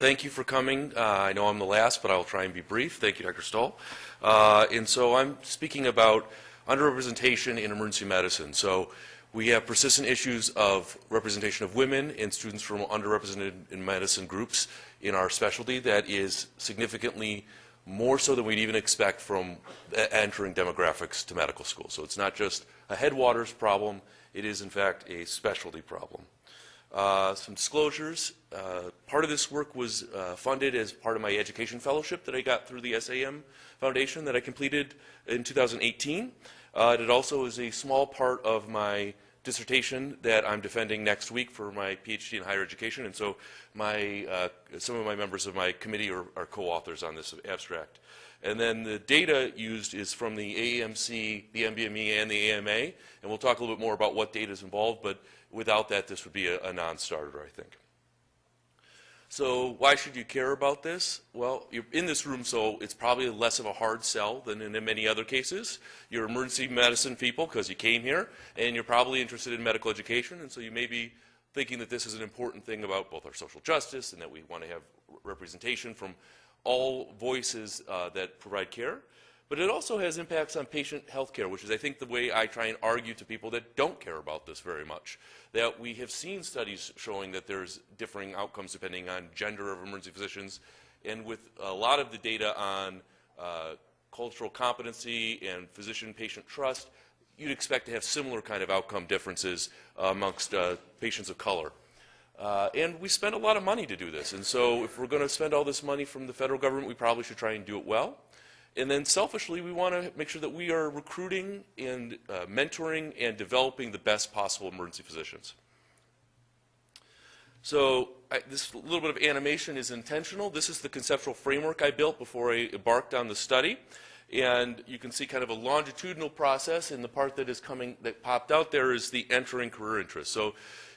Thank you for coming. I know I'm the last, but I'll try and be brief. Thank you, Dr. Stoll. And so I'm speaking about underrepresentation in emergency medicine. So we have persistent issues of representation of women and students from underrepresented in medicine groups in our specialty that is significantly more so than we'd even expect from entering demographics to medical school. So it's not just a headwaters problem, it is in fact a specialty problem. Some disclosures. Part of this work was funded as part of my education fellowship that I got through the SAEM Foundation that I completed in 2018. It also is a small part of my dissertation that I'm defending next week for my PhD in higher education, and so some of my members of my committee are co-authors on this abstract. And then the data used is from the AAMC, the MBME, and the AMA, and we'll talk a little bit more about what data is involved, but without that, this would be a non-starter, I think. So why should you care about this? Well, you're in this room, so it's probably less of a hard sell than in many other cases. You're emergency medicine people because you came here, and you're probably interested in medical education, and so you may be thinking that this is an important thing about both our social justice and that we want to have representation from all voices that provide care. But it also has impacts on patient health care, which is, I think, the way I try and argue to people that don't care about this very much. That we have seen studies showing that there's differing outcomes depending on gender of emergency physicians, and with a lot of the data on cultural competency and physician-patient trust, you'd expect to have similar kind of outcome differences amongst patients of color. And we spend a lot of money to do this, and so if we're going to spend all this money from the federal government, we probably should try and do it well. And then selfishly, we want to make sure that we are recruiting and mentoring and developing the best possible emergency physicians. So this little bit of animation is intentional. This is the conceptual framework I built before I embarked on the study. And you can see kind of a longitudinal process, and the part that popped out there is the entering career interest. So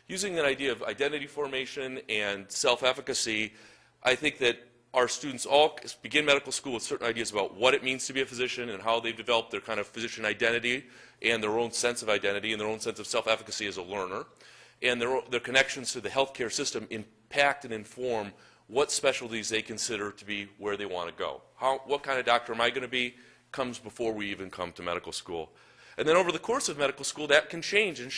using that idea of identity formation and self-efficacy, I think that our students all begin medical school with certain ideas about what it means to be a physician and how they've developed their kind of physician identity and their own sense of identity and their own sense of self-efficacy as a learner. And their connections to the healthcare system impact and inform what specialties they consider to be where they want to go. What kind of doctor am I going to be comes before we even come to medical school. And then over the course of medical school, that can change and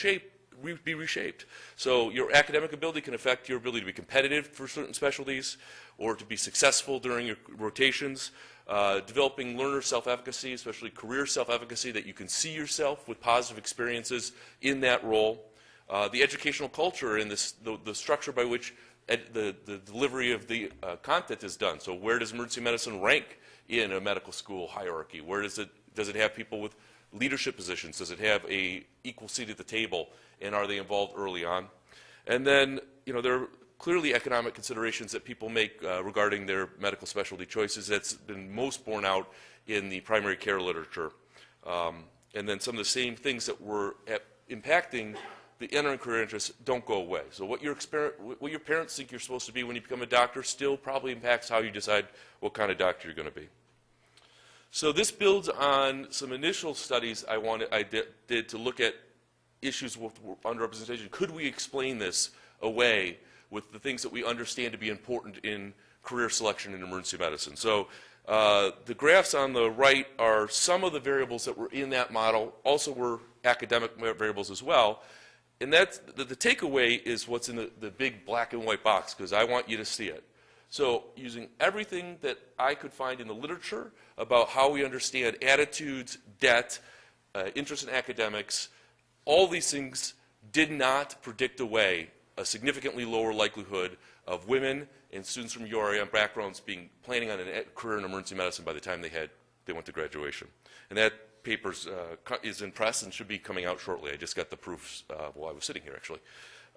be reshaped. So your academic ability can affect your ability to be competitive for certain specialties or to be successful during your rotations. Developing learner self-efficacy, especially career self-efficacy, that you can see yourself with positive experiences in that role. The educational culture and the structure by which the delivery of the content is done. So where does emergency medicine rank in a medical school hierarchy? Where does it have people with leadership positions? Does it have an equal seat at the table? And are they involved early on? And then, there are clearly economic considerations that people make regarding their medical specialty choices. That's been most borne out in the primary care literature. And then some of the same things that were impacting the entering career interests don't go away. So what your parents think you're supposed to be when you become a doctor still probably impacts how you decide what kind of doctor you're going to be. So this builds on some initial studies I did to look at issues with underrepresentation. Could we explain this away with the things that we understand to be important in career selection in emergency medicine? So the graphs on the right are some of the variables that were in that model, also were academic variables as well. And that's, the takeaway is what's in the big black and white box, because I want you to see it. So using everything that I could find in the literature about how we understand attitudes, debt, interest in academics, all these things did not predict away a significantly lower likelihood of women and students from your area backgrounds planning on a career in emergency medicine by the time they went to graduation. And that paper is in press and should be coming out shortly. I just got the proofs while I was sitting here, actually.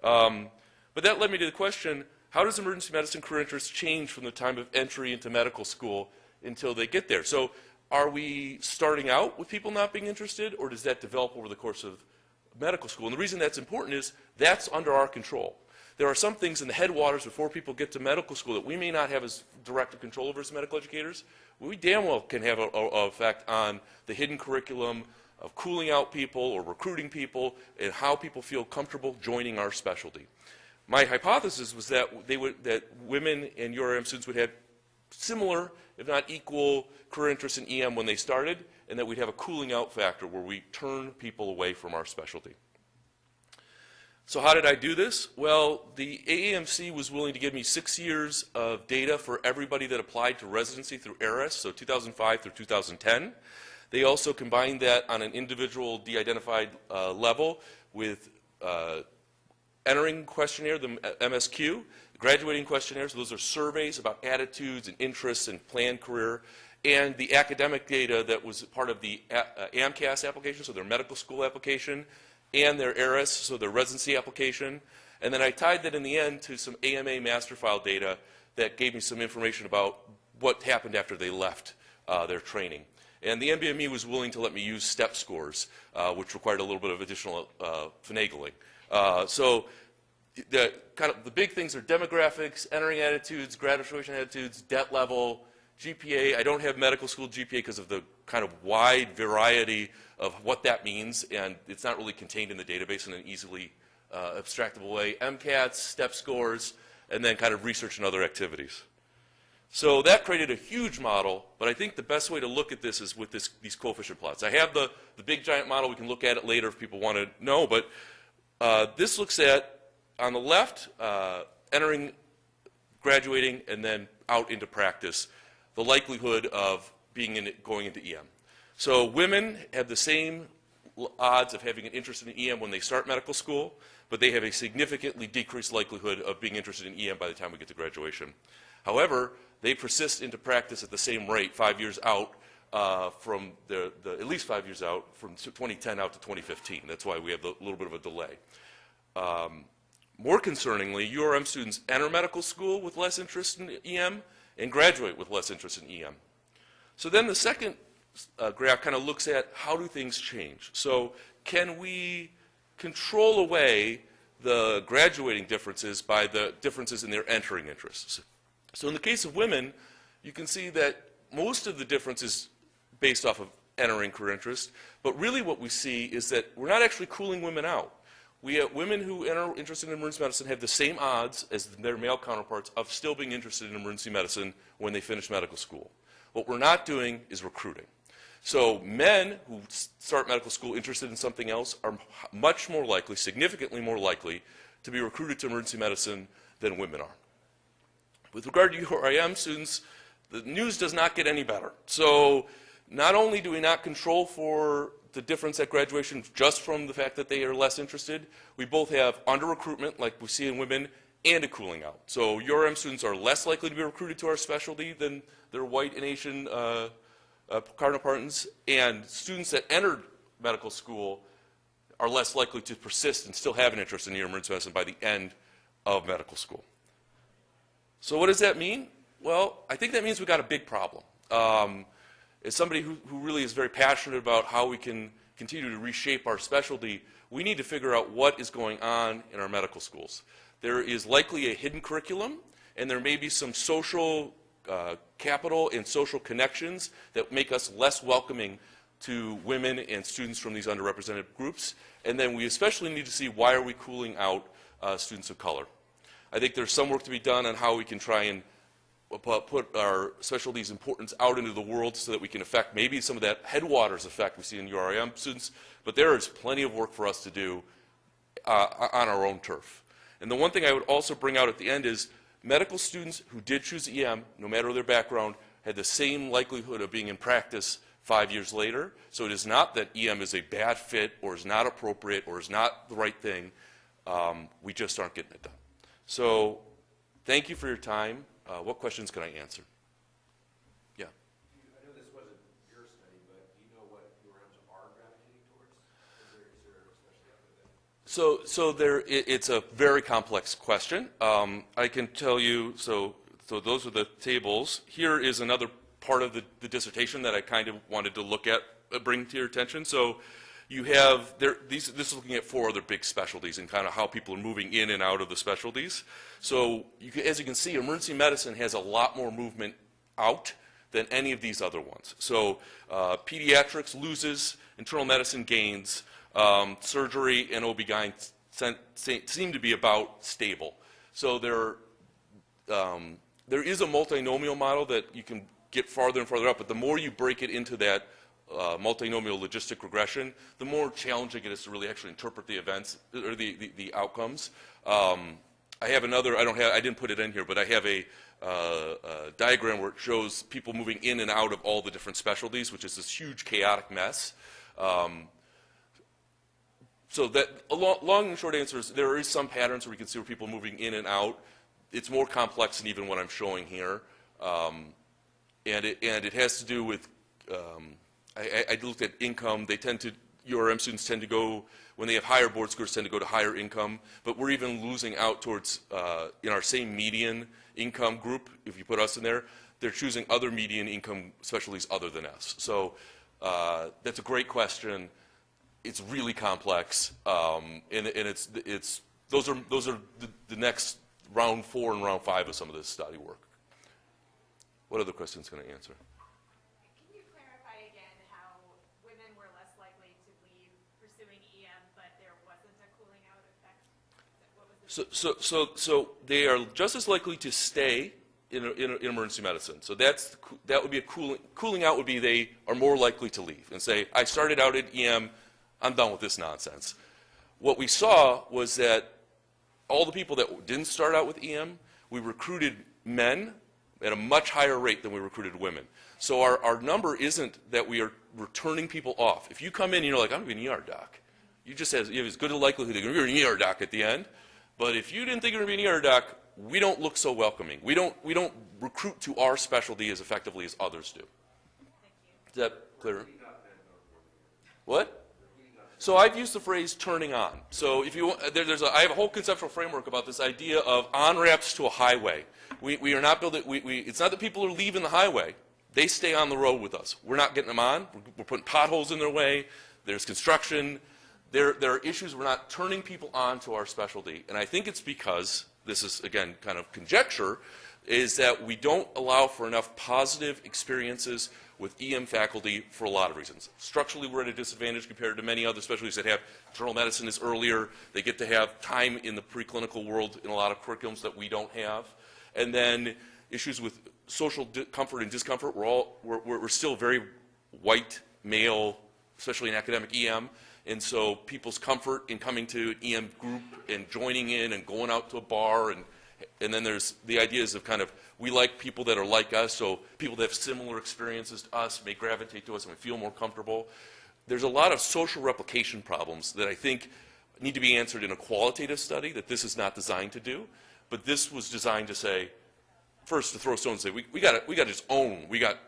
But that led me to the question, how does emergency medicine career interest change from the time of entry into medical school until they get there? So are we starting out with people not being interested, or does that develop over the course of medical school? And the reason that's important is that's under our control. There are some things in the headwaters before people get to medical school that we may not have as direct a control over as medical educators. We damn well can have an effect on the hidden curriculum of cooling out people or recruiting people and how people feel comfortable joining our specialty. my hypothesis was that that women and URM students would have similar, if not equal, career interest in EM when they started, and that we'd have a cooling out factor where we turn people away from our specialty. So how did I do this? Well, the AAMC was willing to give me 6 years of data for everybody that applied to residency through ARIS, so 2005 through 2010. They also combined that on an individual de-identified level with entering questionnaire, the MSQ, graduating questionnaire, so those are surveys about attitudes and interests and planned career, and the academic data that was part of the AMCAS application, so their medical school application, and their ARIS, so their residency application. And then I tied that in the end to some AMA master file data that gave me some information about what happened after they left their training. And the NBME was willing to let me use step scores, which required a little bit of additional finagling. So the big things are demographics, entering attitudes, graduation attitudes, debt level, GPA. I don't have medical school GPA because of the kind of wide variety of what that means, and it's not really contained in the database in an easily abstractable way. MCATs, step scores, and then kind of research and other activities. So that created a huge model, but I think the best way to look at this is with these coefficient plots. I have the big giant model. We can look at it later if people want to know, but this looks at, on the left, entering, graduating, and then out into practice, the likelihood of going into EM. So women have the same odds of having an interest in EM when they start medical school, but they have a significantly decreased likelihood of being interested in EM by the time we get to graduation. However, they persist into practice at the same rate 5 years out from at least 5 years out, from 2010 out to 2015. That's why we have a little bit of a delay. More concerningly, URM students enter medical school with less interest in EM and graduate with less interest in EM. So then the second graph kind of looks at how do things change. So can we control away the graduating differences by the differences in their entering interests? So in the case of women, you can see that most of the difference is based off of entering career interest, but really what we see is that we're not actually cooling women out. We have women who enter interested in emergency medicine have the same odds as their male counterparts of still being interested in emergency medicine when they finish medical school. What we're not doing is recruiting. So men who start medical school interested in something else are much more likely, significantly more likely, to be recruited to emergency medicine than women are. With regard to URIM students, the news does not get any better. So not only do we not control for the difference at graduation just from the fact that they are less interested, we both have under-recruitment, like we see in women, and a cooling out. So URM students are less likely to be recruited to our specialty than their white and Asian counterparts, and students that entered medical school are less likely to persist and still have an interest in emergency medicine by the end of medical school. So what does that mean? Well, I think that means we've got a big problem. As somebody who really is very passionate about how we can continue to reshape our specialty, we need to figure out what is going on in our medical schools. There is likely a hidden curriculum, and there may be some social capital and social connections that make us less welcoming to women and students from these underrepresented groups. And then we especially need to see why are we cooling out students of color. I think there's some work to be done on how we can try and put our specialty's importance out into the world so that we can affect maybe some of that headwaters effect we see in URIM students, but there is plenty of work for us to do on our own turf. And the one thing I would also bring out at the end is medical students who did choose EM, no matter their background, had the same likelihood of being in practice 5 years later. So it is not that EM is a bad fit or is not appropriate or is not the right thing. We just aren't getting it done. So thank you for your time. What questions can I answer? Yeah. I know this wasn't your study, but do you know what URMs are gravitating towards? Is there especially after that? It's a very complex question. I can tell you, so those are the tables. Here is another part of the dissertation that I kind of wanted to look at, bring to your attention. So you have, this is looking at 4 other big specialties and kind of how people are moving in and out of the specialties. So as you can see, emergency medicine has a lot more movement out than any of these other ones. So pediatrics loses, internal medicine gains, surgery and OB-GYN seem to be about stable. So there is a multinomial model that you can get farther and farther up, but the more you break it into that multinomial logistic regression, the more challenging it is to really actually interpret the events or the outcomes. I have another, I didn't put it in here, but I have a diagram where it shows people moving in and out of all the different specialties, which is this huge chaotic mess. So that long and short answer is there is some patterns where we can see where people are moving in and out. It's more complex than even what I'm showing here, and it has to do with. I looked at income. They tend to, URM students tend to go, when they have higher board scores, tend to go to higher income. But we're even losing out towards, in our same median income group, if you put us in there, they're choosing other median income specialties other than us. So that's a great question. It's really complex, and those are the next round 4 and round 5 of some of this study work. What other questions can I answer? Can you clarify again how women were less likely to leave pursuing EM, but there wasn't a cooling out effect? What was the So they are just as likely to stay in emergency medicine. So that would be a cooling out would be they are more likely to leave and say, I started out at EM, I'm done with this nonsense. What we saw was that all the people that didn't start out with EM, we recruited men at a much higher rate than we recruited women. So our number isn't that we are returning people off. If you come in and you're like, I'm going to be an ER doc, you have as good a likelihood that you're going to be an ER doc at the end. But if you didn't think you were going to be an ER doc, we don't look so welcoming. We don't recruit to our specialty as effectively as others do. Is that clear? What? So I've used the phrase turning on. So if you, I have a whole conceptual framework about this idea of on-ramps to a highway. We are not building, it's not that people are leaving the highway. They stay on the road with us. We're not getting them on. We're putting potholes in their way. There's construction. There are issues. We're not turning people on to our specialty. And I think it's because, this is, again, kind of conjecture, is that we don't allow for enough positive experiences with EM faculty for a lot of reasons. Structurally, we're at a disadvantage compared to many other specialties that have internal medicine is earlier. They get to have time in the preclinical world in a lot of curriculums that we don't have. And then issues with social comfort and discomfort. We're still very white, male, especially in academic EM. And so people's comfort in coming to an EM group and joining in and going out to a bar, and then there's the ideas of kind of, we like people that are like us, so people that have similar experiences to us may gravitate to us and we feel more comfortable. There's a lot of social replication problems that I think need to be answered in a qualitative study that this is not designed to do. But this was designed to say, first to throw stones and say, we got to just own, we got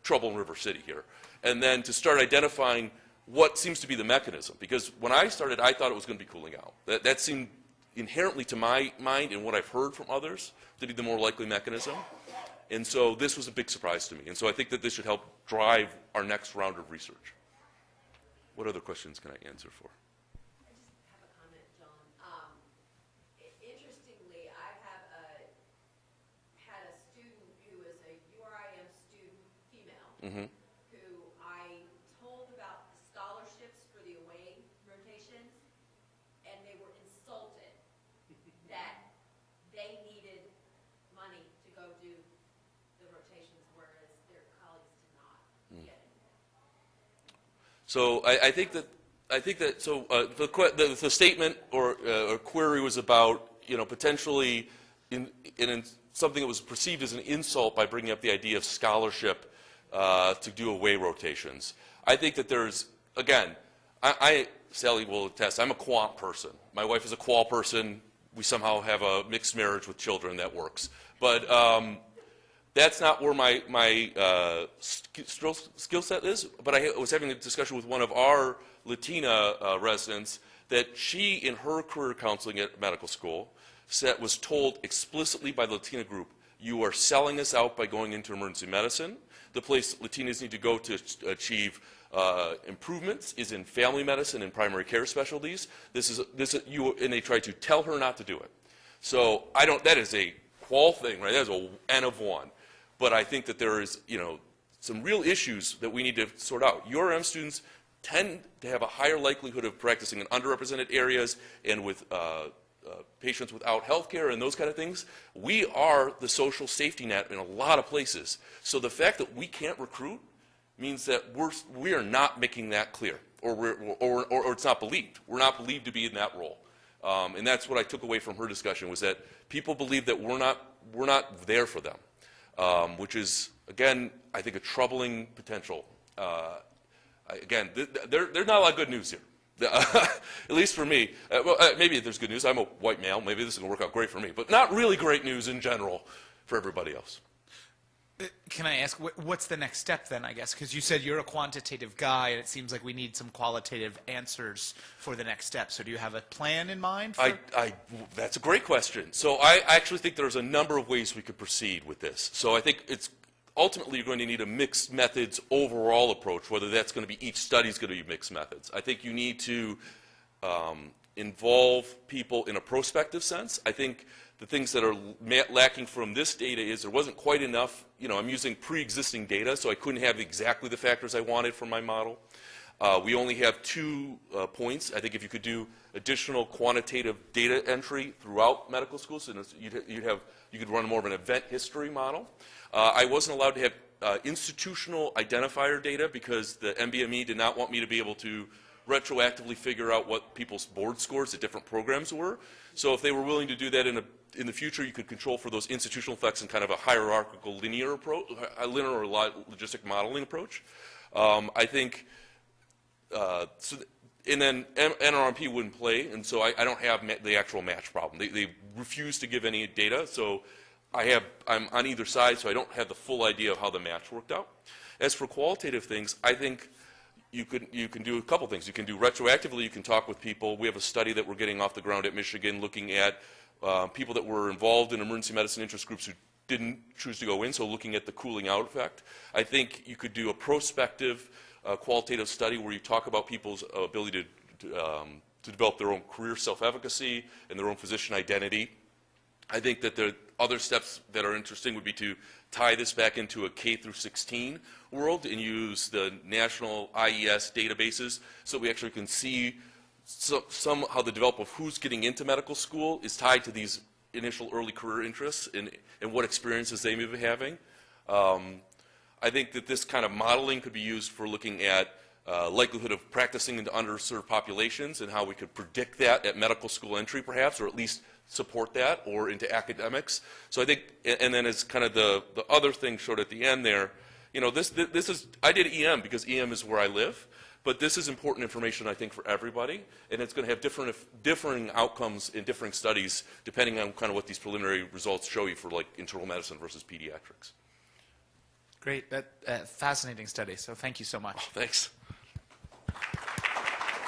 trouble in River City here. And then to start identifying what seems to be the mechanism. Because when I started, I thought it was going to be cooling out. That seemed inherently to my mind and what I've heard from others to be the more likely mechanism. And so this was a big surprise to me. And so I think that this should help drive our next round of research. What other questions can I answer for? I just have a comment, John. Interestingly, I have had a student who is a URIM student, female, who I told about the scholarships for the away rotations, and they were insulted that they needed money to go do the rotations, whereas their colleagues did not get it. So I think that the statement or query was about potentially in something that was perceived as an insult by bringing up the idea of scholarship to do away rotations. I think that there's, again, Sally will attest, I'm a quant person. My wife is a qual person. We somehow have a mixed marriage with children that works. But that's not where my skill set is. But I was having a discussion with one of our Latina residents that she, in her career counseling at medical school, was told explicitly by the Latina group, you are selling us out by going into emergency medicine. The place Latinas need to go to achieve improvements is in family medicine and primary care specialties. And they try to tell her not to do it. So that is a qual thing, right? That is a N of 1. But I think that there is, some real issues that we need to sort out. URM students tend to have a higher likelihood of practicing in underrepresented areas and with patients without health care and those kind of things. We are the social safety net in a lot of places. So the fact that we can't recruit means that we are not making that clear, or it's not believed. We're not believed to be in that role. And that's what I took away from her discussion, was that people believe that we're not there for them, which is, again, I think a troubling potential. Again, there's not a lot of good news here. At least for me. Maybe there's good news. I'm a white male. Maybe this is going to work out great for me. But not really great news in general for everybody else. Can I ask, what's the next step then, I guess? Because you said you're a quantitative guy, and it seems like we need some qualitative answers for the next step. So do you have a plan in mind? That's a great question. So I actually think there's a number of ways we could proceed with this. So I think it's ultimately you're going to need a mixed methods overall approach, whether that's going to be each study is going to be mixed methods. I think you need to involve people in a prospective sense. I think the things that are lacking from this data is there wasn't quite enough, I'm using pre-existing data, so I couldn't have exactly the factors I wanted from my model. We only have 2 points. I think if you could do additional quantitative data entry throughout medical schools, so you could run more of an event history model. I wasn't allowed to have institutional identifier data because the MBME did not want me to be able to retroactively figure out what people's board scores at different programs were. So if they were willing to do that in the future, you could control for those institutional effects in kind of a hierarchical linear approach, a linear or logistic modeling approach. I think, and then NRMP wouldn't play, and so I don't have the actual match problem. They refuse to give any data, so I'm on either side, so I don't have the full idea of how the match worked out. As for qualitative things, I think you can do a couple things. You can do retroactively, you can talk with people. We have a study that we're getting off the ground at Michigan looking at people that were involved in emergency medicine interest groups who didn't choose to go in, so looking at the cooling out effect. I think you could do a prospective qualitative study where you talk about people's ability to develop their own career self-efficacy and their own physician identity. I think that the other steps that are interesting would be to tie this back into a K through 16 world and use the national IES databases so we actually can see how the development of who's getting into medical school is tied to these initial early career interests and what experiences they may be having. I think that this kind of modeling could be used for looking at likelihood of practicing into underserved populations and how we could predict that at medical school entry perhaps, or at least support that, or into academics. So I think, and then as kind of the other thing showed at the end there, this is, I did EM because EM is where I live, but this is important information I think for everybody, and it's going to have differing outcomes in differing studies depending on kind of what these preliminary results show you for like internal medicine versus pediatrics. Great, that fascinating study, so thank you so much. Oh, thanks.